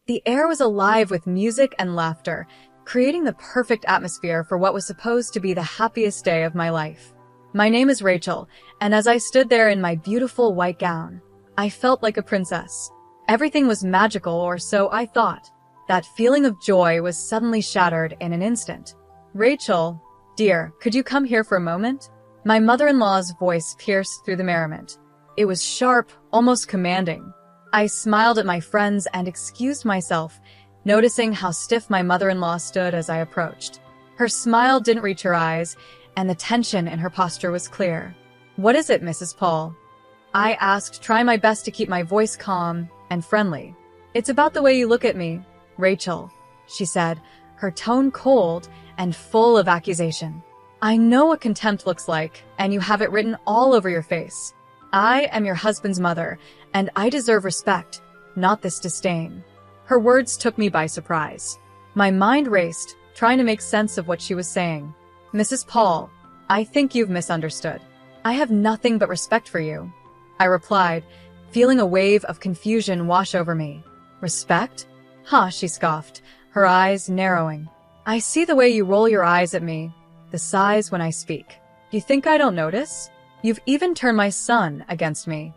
The air was alive with music and laughter, creating the perfect atmosphere for what was supposed to be the happiest day of my life. My name is Rachel, and as I stood there in my beautiful white gown, I felt like a princess. Everything was magical, or so I thought. That feeling of joy was suddenly shattered in an instant. "Rachel, dear, could you come here for a moment?" My mother-in-law's voice pierced through the merriment. It was sharp, almost commanding. I smiled at my friends and excused myself, noticing how stiff my mother-in-law stood as I approached. Her smile didn't reach her eyes, and the tension in her posture was clear. "What is it, Mrs. Paul?" I asked, trying my best to keep my voice calm and friendly. "It's about the way you look at me, Rachel," she said, her tone cold and full of accusation. "I know what contempt looks like, and you have it written all over your face. I am your husband's mother, and I deserve respect, not this disdain." Her words took me by surprise. My mind raced, trying to make sense of what she was saying. "Mrs. Paul, I think you've misunderstood. I have nothing but respect for you," I replied, feeling a wave of confusion wash over me. "Respect? Huh," she scoffed, her eyes narrowing. "I see the way you roll your eyes at me, the sighs when I speak. You think I don't notice? You've even turned my son against me."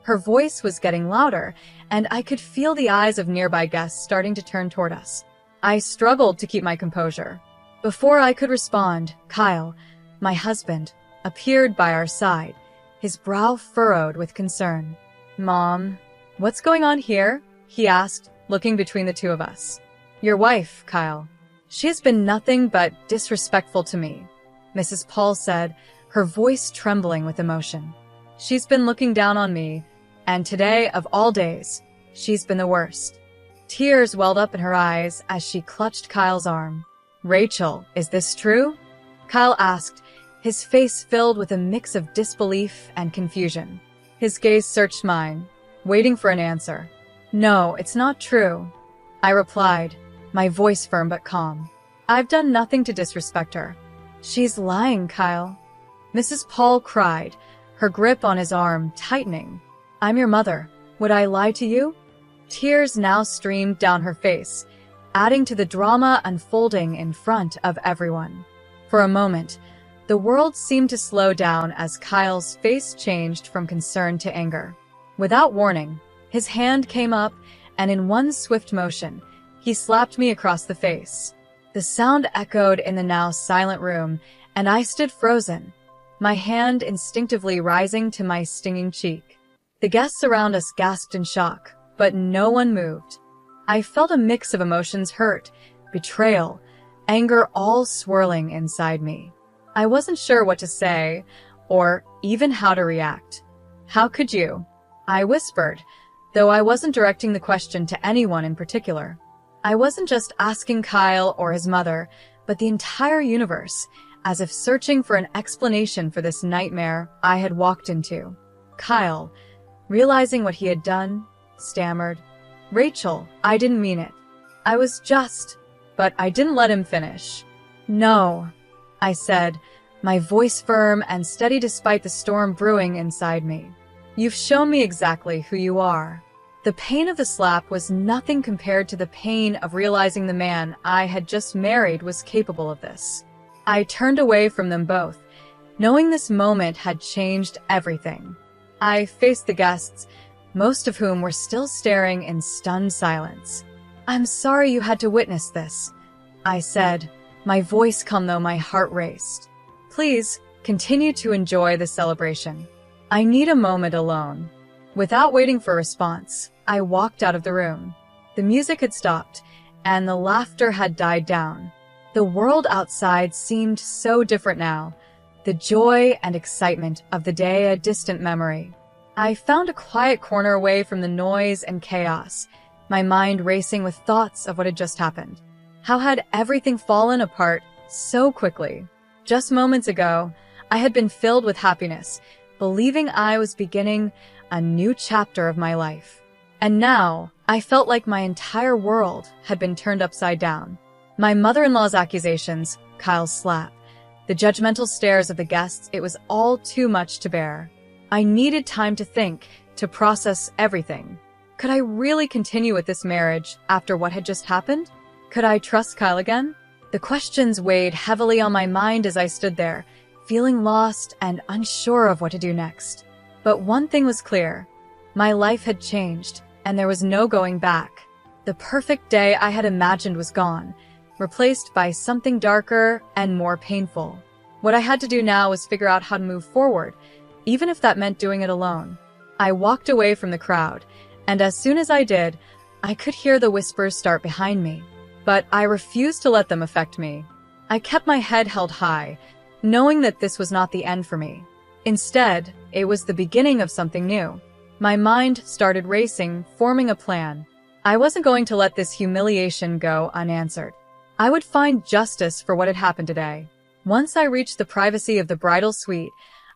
Her voice was getting louder, and I could feel the eyes of nearby guests starting to turn toward us. I struggled to keep my composure. Before I could respond, Kyle, my husband, appeared by our side, his brow furrowed with concern. "Mom, what's going on here?" he asked, looking between the two of us. "Your wife, Kyle. She has been nothing but disrespectful to me," Mrs. Paul said, her voice trembling with emotion. "She's been looking down on me, and today, of all days, she's been the worst." Tears welled up in her eyes as she clutched Kyle's arm. "Rachel, is this true?" Kyle asked, his face filled with a mix of disbelief and confusion. His gaze searched mine, waiting for an answer. "No, it's not true," I replied, my voice firm but calm. "I've done nothing to disrespect her." "She's lying, Kyle," Mrs. Paul cried, her grip on his arm tightening. "I'm your mother. Would I lie to you?" Tears now streamed down her face, adding to the drama unfolding in front of everyone. For a moment, the world seemed to slow down as Kyle's face changed from concern to anger. Without warning, his hand came up, and in one swift motion, he slapped me across the face. The sound echoed in the now silent room, and I stood frozen, my hand instinctively rising to my stinging cheek. The guests around us gasped in shock, but no one moved. I felt a mix of emotions: hurt, betrayal, anger, all swirling inside me. I wasn't sure what to say, or even how to react. "How could you?" I whispered, though I wasn't directing the question to anyone in particular. I wasn't just asking Kyle or his mother, but the entire universe, as if searching for an explanation for this nightmare I had walked into. Kyle, realizing what he had done, stammered, "Rachel, I didn't mean it. I was just..." But I didn't let him finish. "No," I said, my voice firm and steady despite the storm brewing inside me. "You've shown me exactly who you are." The pain of the slap was nothing compared to the pain of realizing the man I had just married was capable of this. I turned away from them both, knowing this moment had changed everything. I faced the guests, most of whom were still staring in stunned silence. "I'm sorry you had to witness this," I said, my voice calm though my heart raced. "Please, continue to enjoy the celebration. I need a moment alone." Without waiting for a response, I walked out of the room. The music had stopped, and the laughter had died down. The world outside seemed so different now, the joy and excitement of the day a distant memory. I found a quiet corner away from the noise and chaos, my mind racing with thoughts of what had just happened. How had everything fallen apart so quickly? Just moments ago, I had been filled with happiness, believing I was beginning a new chapter of my life. And now, I felt like my entire world had been turned upside down. My mother-in-law's accusations, Kyle's slap, the judgmental stares of the guests, it was all too much to bear. I needed time to think, to process everything. Could I really continue with this marriage after what had just happened? Could I trust Kyle again? The questions weighed heavily on my mind as I stood there, feeling lost and unsure of what to do next. But one thing was clear. My life had changed, and there was no going back. The perfect day I had imagined was gone, replaced by something darker and more painful. What I had to do now was figure out how to move forward, even if that meant doing it alone. I walked away from the crowd, and as soon as I did, I could hear the whispers start behind me. But I refused to let them affect me. I kept my head held high, knowing that this was not the end for me. Instead, it was the beginning of something new. My mind started racing, forming a plan. I wasn't going to let this humiliation go unanswered. I would find justice for what had happened today. Once I reached the privacy of the bridal suite,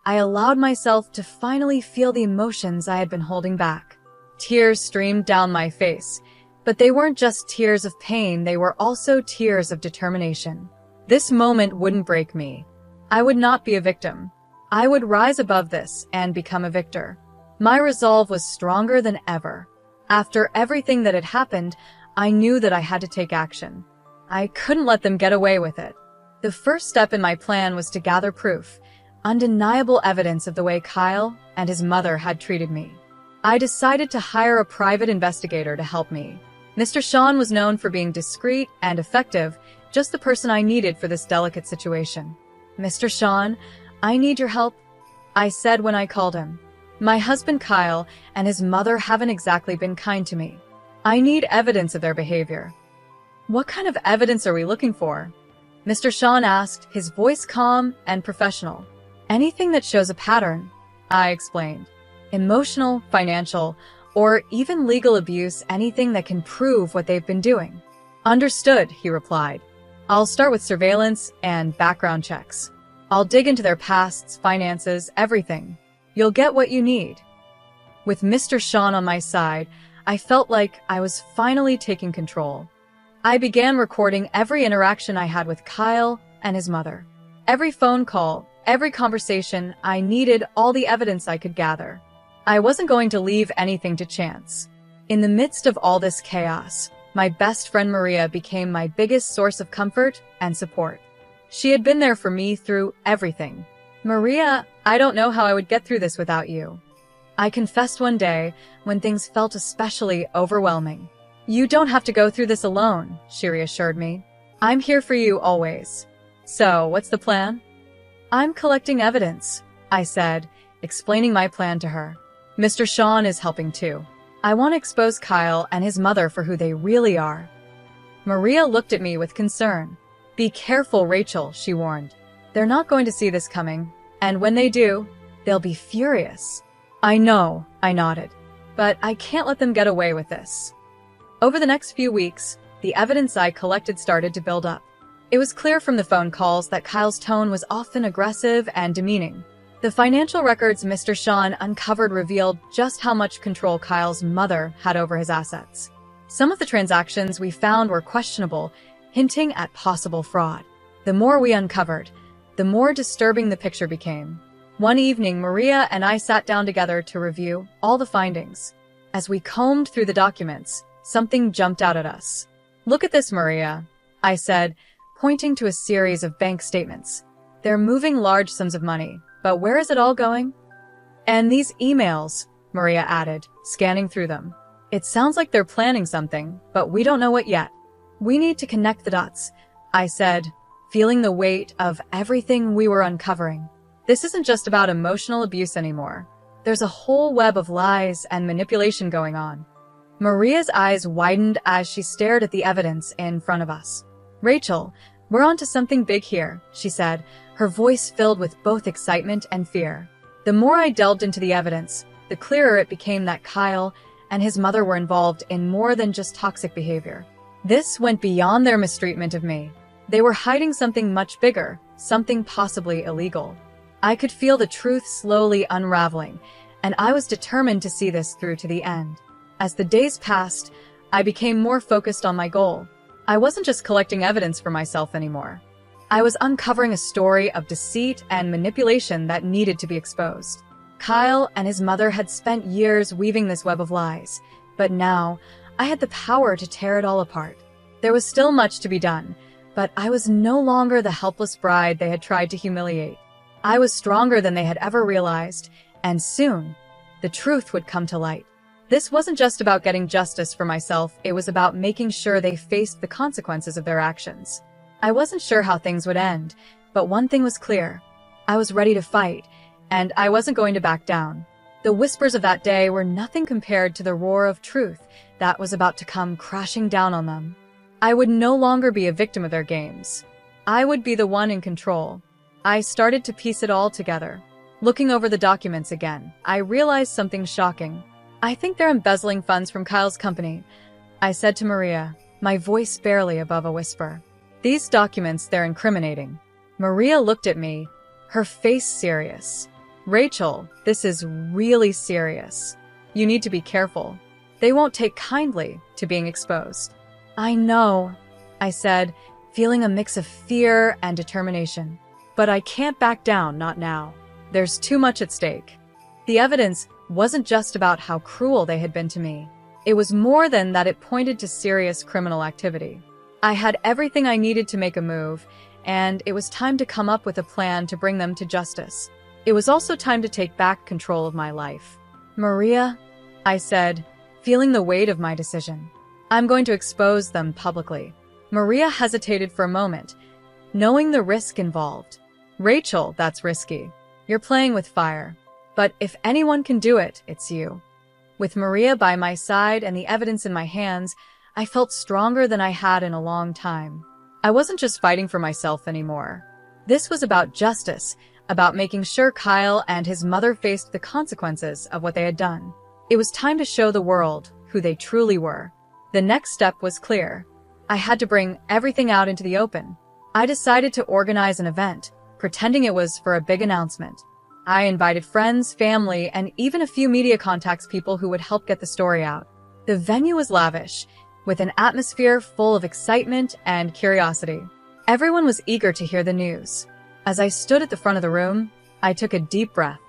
I allowed myself to finally feel the emotions I had been holding back. Tears streamed down my face, but they weren't just tears of pain, they were also tears of determination. This moment wouldn't break me. I would not be a victim. I would rise above this and become a victor. My resolve was stronger than ever. After everything that had happened, I knew that I had to take action. I couldn't let them get away with it. The first step in my plan was to gather proof, undeniable evidence of the way Kyle and his mother had treated me. I decided to hire a private investigator to help me. Mr. Sean was known for being discreet and effective, just the person I needed for this delicate situation. "Mr. Sean, I need your help," I said when I called him. "My husband Kyle and his mother haven't exactly been kind to me. I need evidence of their behavior." "What kind of evidence are we looking for?" Mr. Sean asked, his voice calm and professional. "Anything that shows a pattern," I explained. "Emotional, financial, or even legal abuse, anything that can prove what they've been doing." "Understood," he replied. "I'll start with surveillance and background checks. I'll dig into their pasts, finances, everything. You'll get what you need." With Mr. Sean on my side, I felt like I was finally taking control. I began recording every interaction I had with Kyle and his mother. Every phone call, every conversation, I needed all the evidence I could gather. I wasn't going to leave anything to chance. In the midst of all this chaos, my best friend Maria became my biggest source of comfort and support. She had been there for me through everything. "Maria, I don't know how I would get through this without you," I confessed one day when things felt especially overwhelming. "You don't have to go through this alone," she reassured me. "I'm here for you always." "So, what's the plan?" "I'm collecting evidence," I said, explaining my plan to her. "Mr. Sean is helping too. I want to expose Kyle and his mother for who they really are." Maria looked at me with concern. "Be careful, Rachel," she warned. "They're not going to see this coming, and when they do, they'll be furious." "I know," I nodded, "but I can't let them get away with this." Over the next few weeks, the evidence I collected started to build up. It was clear from the phone calls that Kyle's tone was often aggressive and demeaning. The financial records Mr. Sean uncovered revealed just how much control Kyle's mother had over his assets. Some of the transactions we found were questionable, hinting at possible fraud. The more we uncovered, the more disturbing the picture became. One evening, Maria and I sat down together to review all the findings. As we combed through the documents, something jumped out at us. "Look at this, Maria," I said, pointing to a series of bank statements. "They're moving large sums of money, but where is it all going?" "And these emails," Maria added, scanning through them. "It sounds like they're planning something, but we don't know what yet." "We need to connect the dots," I said, feeling the weight of everything we were uncovering. "This isn't just about emotional abuse anymore. There's a whole web of lies and manipulation going on." Maria's eyes widened as she stared at the evidence in front of us. "Rachel, we're onto something big here," she said, her voice filled with both excitement and fear. The more I delved into the evidence, the clearer it became that Kyle and his mother were involved in more than just toxic behavior. This went beyond their mistreatment of me. They were hiding something much bigger, something possibly illegal. I could feel the truth slowly unraveling, and I was determined to see this through to the end. As the days passed, I became more focused on my goal. I wasn't just collecting evidence for myself anymore. I was uncovering a story of deceit and manipulation that needed to be exposed. Kyle and his mother had spent years weaving this web of lies, But now, I had the power to tear it all apart. There was still much to be done, but I was no longer the helpless bride they had tried to humiliate. I was stronger than they had ever realized, and soon, the truth would come to light. This wasn't just about getting justice for myself, it was about making sure they faced the consequences of their actions. I wasn't sure how things would end, but one thing was clear. I was ready to fight, and I wasn't going to back down. The whispers of that day were nothing compared to the roar of truth that was about to come crashing down on them. I would no longer be a victim of their games. I would be the one in control. I started to piece it all together. Looking over the documents again, I realized something shocking. "I think they're embezzling funds from Kyle's company," I said to Maria, my voice barely above a whisper. "These documents, they're incriminating." Maria looked at me, her face serious. "Rachel, this is really serious. You need to be careful. They won't take kindly to being exposed." "I know," I said, feeling a mix of fear and determination. "But I can't back down, not now. There's too much at stake." The evidence wasn't just about how cruel they had been to me. It was more than that, it pointed to serious criminal activity. I had everything I needed to make a move, and it was time to come up with a plan to bring them to justice. It was also time to take back control of my life. "Maria," I said, feeling the weight of my decision, "I'm going to expose them publicly." Maria hesitated for a moment, knowing the risk involved. "Rachel, that's risky. You're playing with fire. But if anyone can do it, it's you." With Maria by my side and the evidence in my hands, I felt stronger than I had in a long time. I wasn't just fighting for myself anymore. This was about justice, about making sure Kyle and his mother faced the consequences of what they had done. It was time to show the world who they truly were. The next step was clear. I had to bring everything out into the open. I decided to organize an event, pretending it was for a big announcement. I invited friends, family, and even a few media contacts, people who would help get the story out. The venue was lavish, with an atmosphere full of excitement and curiosity. Everyone was eager to hear the news. As I stood at the front of the room, I took a deep breath.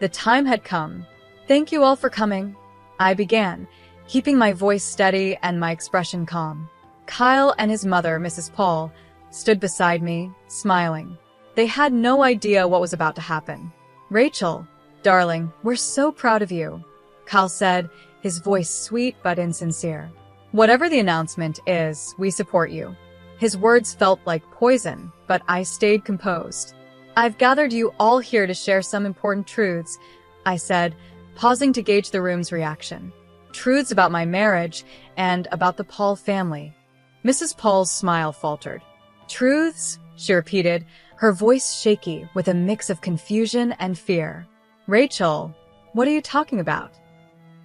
The time had come. "Thank you all for coming," I began, keeping my voice steady and my expression calm. Kyle and his mother, Mrs. Paul, stood beside me, smiling. They had no idea what was about to happen. "Rachel, darling, we're so proud of you," Kyle said, his voice sweet but insincere. "Whatever the announcement is, we support you." His words felt like poison, but I stayed composed. "I've gathered you all here to share some important truths," I said, pausing to gauge the room's reaction. "Truths about my marriage and about the Paul family." Mrs. Paul's smile faltered. "Truths?" she repeated, her voice shaky with a mix of confusion and fear. "Rachel, what are you talking about?"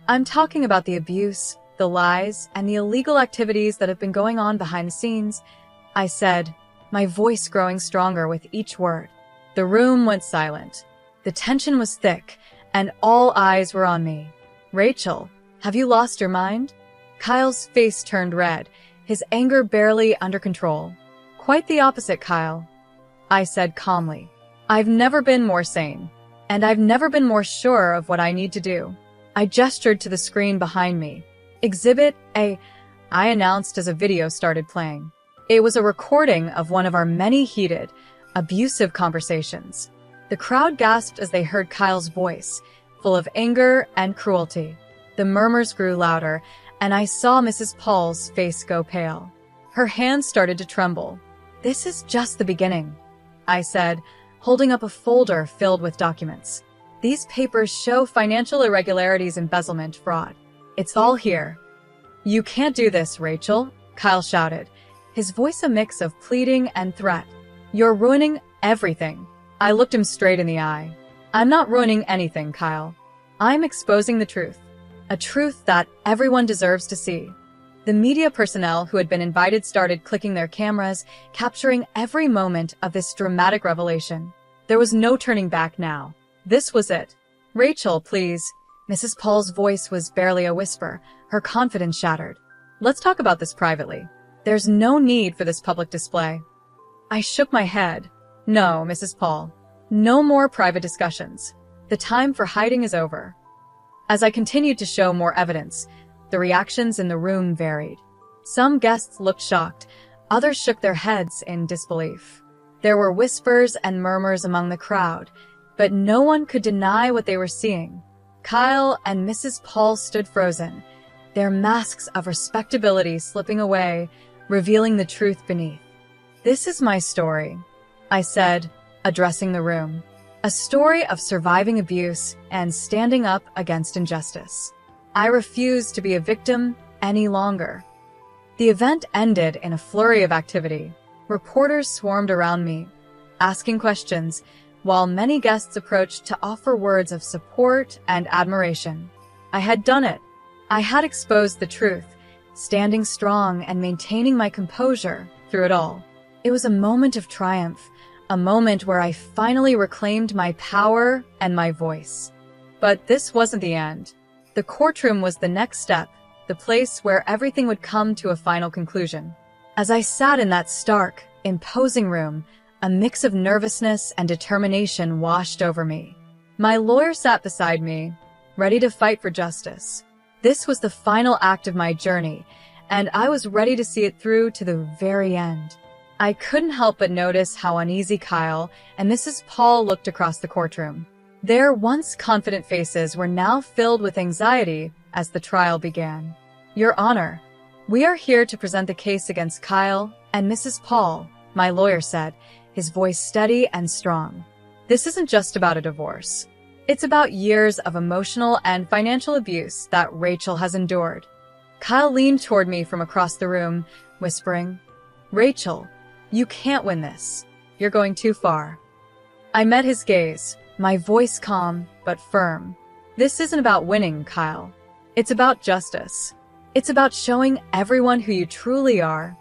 "I'm talking about the abuse, the lies, and the illegal activities that have been going on behind the scenes," I said, my voice growing stronger with each word. The room went silent. The tension was thick, and all eyes were on me. "Rachel, have you lost your mind?" Kyle's face turned red, his anger barely under control. "Quite the opposite, Kyle," I said calmly. "I've never been more sane, and I've never been more sure of what I need to do." I gestured to the screen behind me. "Exhibit A," I announced as a video started playing. It was a recording of one of our many heated, abusive conversations. The crowd gasped as they heard Kyle's voice, full of anger and cruelty. The murmurs grew louder, and I saw Mrs. Paul's face go pale. Her hands started to tremble. "This is just the beginning," I said, holding up a folder filled with documents. "These papers show financial irregularities, embezzlement, fraud. It's all here." "You can't do this, Rachel," Kyle shouted, his voice a mix of pleading and threat. "You're ruining everything." I looked him straight in the eye. "I'm not ruining anything, Kyle. I'm exposing the truth. A truth that everyone deserves to see." The media personnel who had been invited started clicking their cameras, capturing every moment of this dramatic revelation. There was no turning back now. This was it. "Rachel, please." Mrs. Paul's voice was barely a whisper, her confidence shattered. "Let's talk about this privately. There's no need for this public display." I shook my head. "No, Mrs. Paul. No more private discussions. The time for hiding is over." As I continued to show more evidence, The reactions in the room varied. Some guests looked shocked, others shook their heads in disbelief. There were whispers and murmurs among the crowd, but no one could deny what they were seeing. Kyle and Mrs. Paul stood frozen, their masks of respectability slipping away, revealing the truth beneath. "This is my story," I said, addressing the room. "A story of surviving abuse and standing up against injustice. I refuse to be a victim any longer." The event ended in a flurry of activity. Reporters swarmed around me, asking questions, while many guests approached to offer words of support and admiration. I had done it. I had exposed the truth, standing strong and maintaining my composure through it all. It was a moment of triumph, a moment where I finally reclaimed my power and my voice. But this wasn't the end. The courtroom was the next step, the place where everything would come to a final conclusion. As I sat in that stark, imposing room, a mix of nervousness and determination washed over me. My lawyer sat beside me, ready to fight for justice. This was the final act of my journey, and I was ready to see it through to the very end. I couldn't help but notice how uneasy Kyle and Mrs. Paul looked across the courtroom. Their once confident faces were now filled with anxiety as the trial began. "Your Honor, we are here to present the case against Kyle and Mrs. Paul," my lawyer said, his voice steady and strong. "This isn't just about a divorce. It's about years of emotional and financial abuse that Rachel has endured." Kyle leaned toward me from across the room, whispering, "Rachel, you can't win this. You're going too far." I met his gaze, my voice calm but firm. "This isn't about winning, Kyle. It's about justice. It's about showing everyone who you truly are."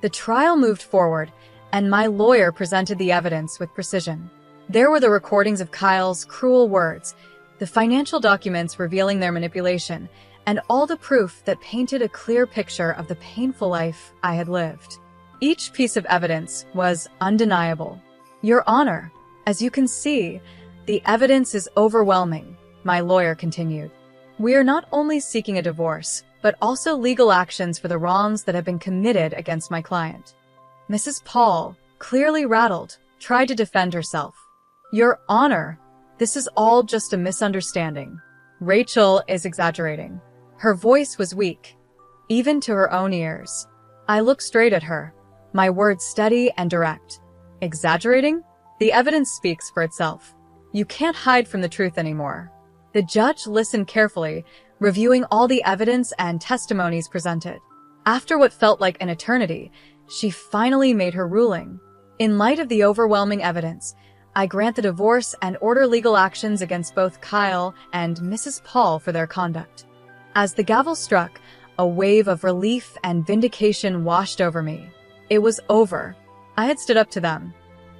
The trial moved forward, and my lawyer presented the evidence with precision. There were the recordings of Kyle's cruel words, the financial documents revealing their manipulation, and all the proof that painted a clear picture of the painful life I had lived. Each piece of evidence was undeniable. "Your Honor, as you can see, the evidence is overwhelming," my lawyer continued. "We are not only seeking a divorce, but also legal actions for the wrongs that have been committed against my client." Mrs. Paul, clearly rattled, tried to defend herself. "Your Honor, this is all just a misunderstanding. Rachel is exaggerating." Her voice was weak, even to her own ears. I looked straight at her, my words steady and direct. "Exaggerating? The evidence speaks for itself. You can't hide from the truth anymore." The judge listened carefully, reviewing all the evidence and testimonies presented. After what felt like an eternity, she finally made her ruling. "In light of the overwhelming evidence, I grant the divorce and order legal actions against both Kyle and Mrs. Paul for their conduct." As the gavel struck, a wave of relief and vindication washed over me. It was over. I had stood up to them,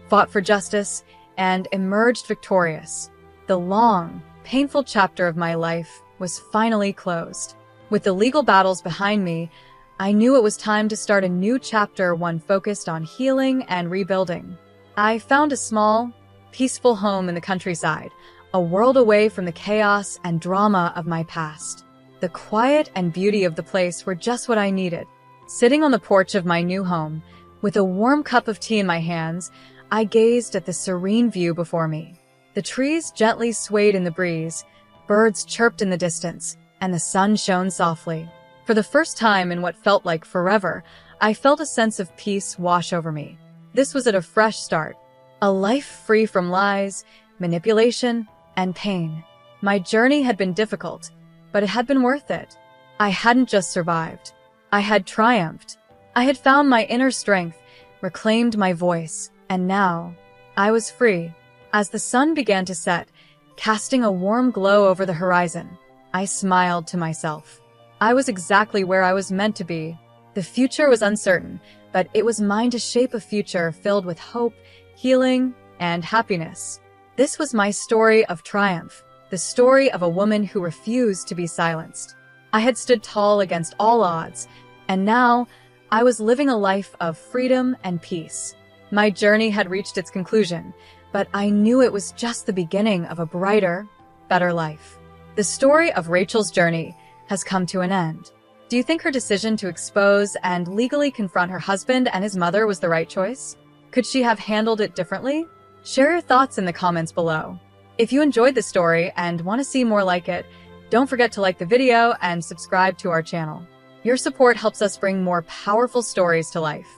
fought for justice, and emerged victorious. The long, painful chapter of my life was finally closed. With the legal battles behind me, I knew it was time to start a new chapter, one focused on healing and rebuilding. I found a small, peaceful home in the countryside, a world away from the chaos and drama of my past. The quiet and beauty of the place were just what I needed. Sitting on the porch of my new home, with a warm cup of tea in my hands, I gazed at the serene view before me. The trees gently swayed in the breeze, birds chirped in the distance, and the sun shone softly. For the first time in what felt like forever, I felt a sense of peace wash over me. This was at a fresh start, a life free from lies, manipulation, and pain. My journey had been difficult, but it had been worth it. I hadn't just survived. I had triumphed. I had found my inner strength, reclaimed my voice, and now I was free. As the sun began to set, casting a warm glow over the horizon, I smiled to myself. I was exactly where I was meant to be. The future was uncertain, but it was mine to shape a future filled with hope, healing, and happiness. This was my story of triumph, the story of a woman who refused to be silenced. I had stood tall against all odds, and now I was living a life of freedom and peace. My journey had reached its conclusion, but I knew it was just the beginning of a brighter, better life. The story of Rachel's journey has come to an end. Do you think her decision to expose and legally confront her husband and his mother was the right choice? Could she have handled it differently? Share your thoughts in the comments below. If you enjoyed the story and want to see more like it, don't forget to like the video and subscribe to our channel. Your support helps us bring more powerful stories to life.